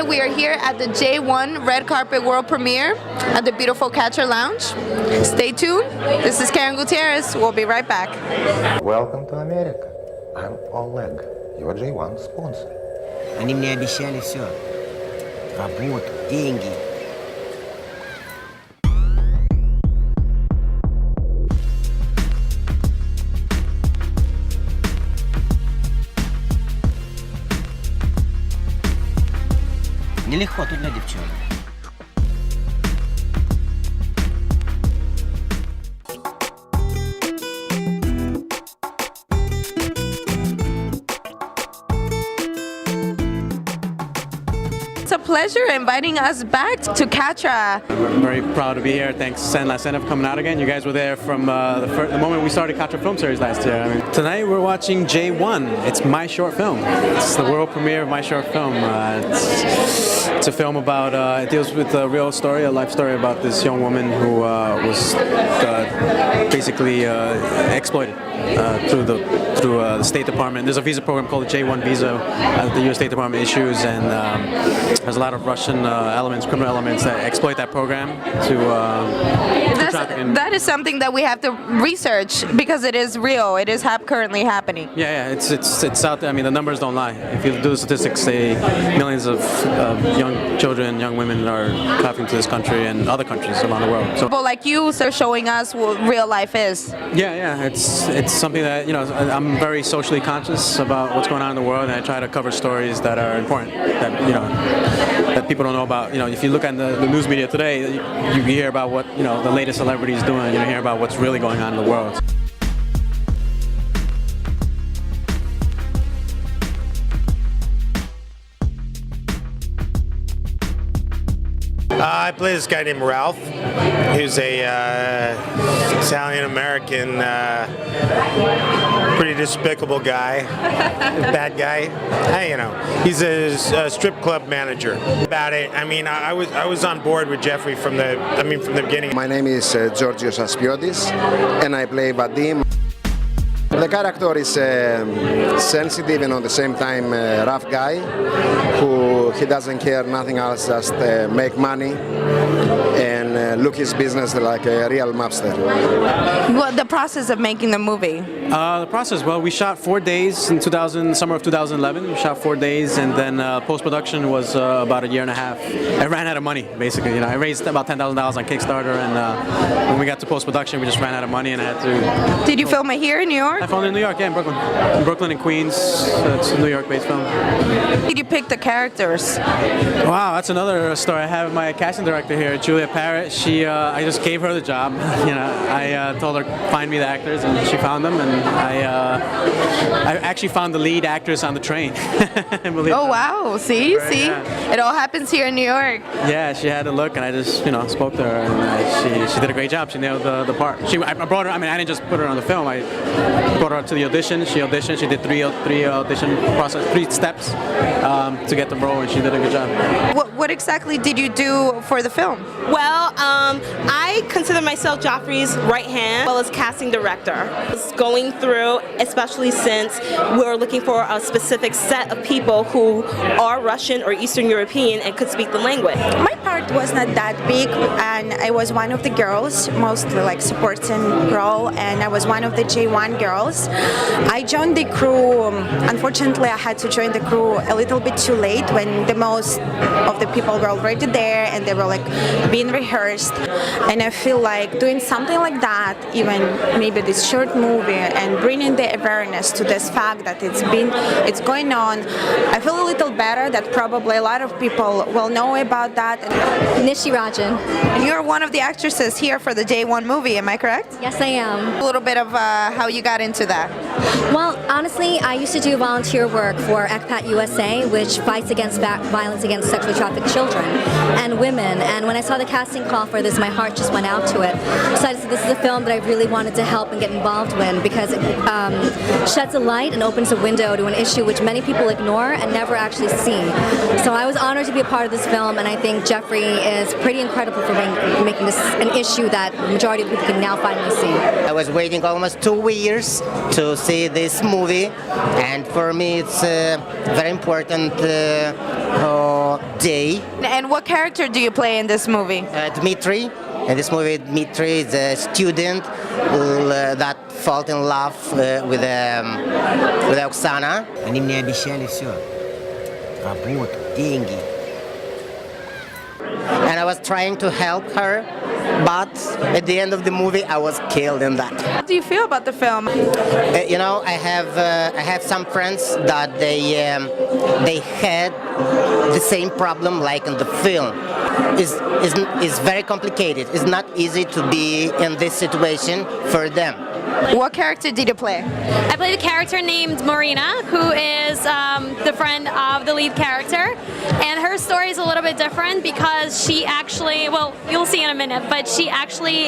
We are here at the J1 Red Carpet World Premiere at the beautiful Katra Lounge. Stay tuned. This is Karen Guttierrez. We'll be right back. Welcome to America. I'm Oleg, your J1 sponsor. Они мне обещали все. Работу, деньги. Нелегко тут для девчонок. It's a pleasure inviting us back to Katra. I'm very proud to be here. Thanks, Escena, for coming out again. You guys were there from the moment we started Katra Film Series last year. Tonight we're watching J1. It's my short film. It's the world premiere of my short film. It's a film about, it deals with a real story, a life story about this young woman who was basically exploited through the State Department. There's a visa program called the J1 visa the U.S. State Department issues, and there's a lot of Russian elements, criminal elements that exploit that program to trafficking. That is something that we have to research because it is real. It is currently happening. Yeah, it's out there. I mean, the numbers don't lie. If you do the statistics, say millions of young children, young women are trafficking to this country and other countries around the world. So, people like you are showing us what real life is. Yeah, it's something that, I'm very socially conscious about what's going on in the world, and I try to cover stories that are important, that people don't know about. If you look at the news media today, you hear about what the latest celebrities doing. You hear about what's really going on in the world. I play this guy named Ralph, who's a Italian-American, pretty despicable guy, bad guy. He's a strip club manager. About it, I was on board with Geoffrey from the beginning. My name is Georgios Aspiotis, and I play Vadim. The character is sensitive and at the same time rough guy who he doesn't care nothing else, just make money and look his business like a real mobster. What the process of making the movie? The process, well, we shot 4 days in summer of 2011. We shot 4 days, and then post-production was about a year and a half. I ran out of money, basically. I raised about $10,000 on Kickstarter, and when we got to post-production, we just ran out of money, and I had to... Did you film it here in New York? I filmed it in New York, yeah, in Brooklyn. In Brooklyn and Queens. It's a New York-based film. Did you pick the characters? Wow, that's another story. I have my casting director here, Julia Parrott. I just gave her the job. I told her find me the actors, and she found them. And I actually found the lead actress on the train. Oh wow! See. Yeah. It all happens here in New York. Yeah, she had a look, and I just spoke to her, and she did a great job. She nailed the part. I brought her. I didn't just put her on the film. I brought her to the audition. She auditioned. She did three audition process, 3 steps to get the role, and she did a good job. What exactly did you do for the film? Well, I consider myself Geoffrey's right hand, as well as casting director. I was going through, especially since we're looking for a specific set of people who are Russian or Eastern European and could speak the language. My part was not that big, and I was one of the girls, mostly like supporting role, and I was one of the J1 girls. I joined the crew. Unfortunately, I had to join the crew a little bit too late when the most of the people were already there and they were like being rehearsed. And I feel like doing something like that, even maybe this short movie, and bringing the awareness to this fact that it's going on, I feel a little better that probably a lot of people will know about that. Nishi Rajan. And you're one of the actresses here for the J1 movie, am I correct? Yes, I am. A little bit of how you got into that. Well, honestly, I used to do volunteer work for ECPAT USA, which fights against violence against sexually trafficked children and women. And when I saw the casting call for this, my heart just went out to it. So I decided this is a film that I really wanted to help and get involved with because it sheds a light and opens a window to an issue which many people ignore and never actually see. So I was honored to be a part of this film, and I think Geoffrey is pretty incredible for making this an issue that the majority of people can now finally see. I was waiting almost 2 years to see this movie, and for me it's very important called Day. And what character do you play in this movie? Dmitry. In this movie, Dmitry is a student that fell in love with Oksana. Они мне обещали все. Работу, деньги. And I was trying to help her, but at the end of the movie, I was killed in that. How do you feel about the film? You know, I have some friends that they had the same problem like in the film. It's very complicated. It's not easy to be in this situation for them. What character did you play? I played a character named Marina, who is the friend of the lead character. And her story is a little bit different because she actually, well, you'll see in a minute, but she actually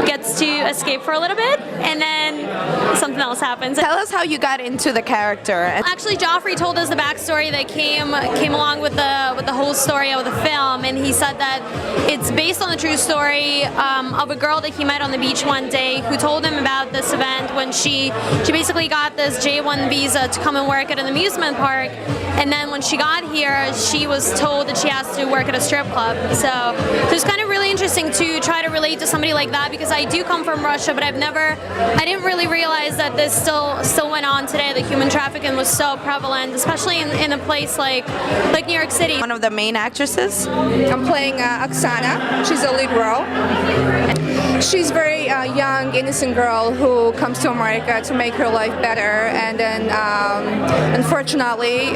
gets to escape for a little bit and then something else happens. Tell us how you got into the character. Actually, Geoffrey told us the backstory that came along with the whole story of the film, and he said that it's based on the true story of a girl that he met on the beach one day who told him about this event when she basically got this J1 visa to come and work at an amusement park, and then when she got here she was told that she has to work at a strip club. So it's kind of really interesting to try to relate to somebody like that, because I do come from Russia, but I didn't really realize that this still went on today. The human trafficking was so prevalent, especially in a place like New York City. One of the main actresses? I'm playing Oksana. She's a lead role. She's a very young, innocent girl who comes to America to make her life better, and then unfortunately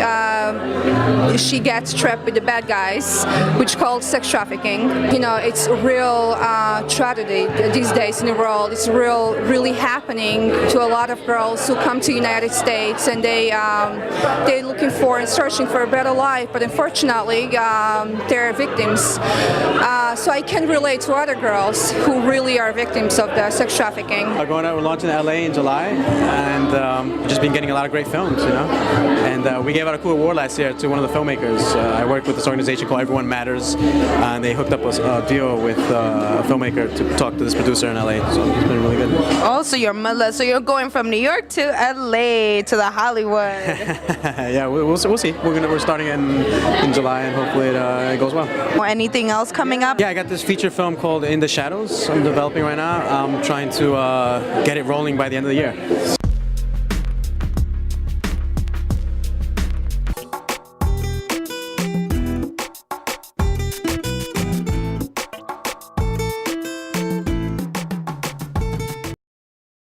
she gets trapped with the bad guys, which is called sex trafficking. You know, it's a real tragedy these days in the world. It's really happening to a lot of girls who come to the United States, and they're looking for and searching for a better life, but unfortunately they're victims. So I can relate to other girls who really are victims of the sex trafficking. We're launching in LA in July, and we've just been getting a lot of great films, you know. And we gave out a cool award last year to one of the filmmakers. I work with this organization called Everyone Matters, and they hooked up a deal with a filmmaker to talk to this producer in LA. So it's been really good. Oh, so you're going from New York to LA to the Hollywood. Yeah, we'll see. We're starting in July, and hopefully it goes well. Anything else coming up? Yeah, I got this feature film called In the Shadows I'm developing right now. I'm trying to get it rolling by the end of the year.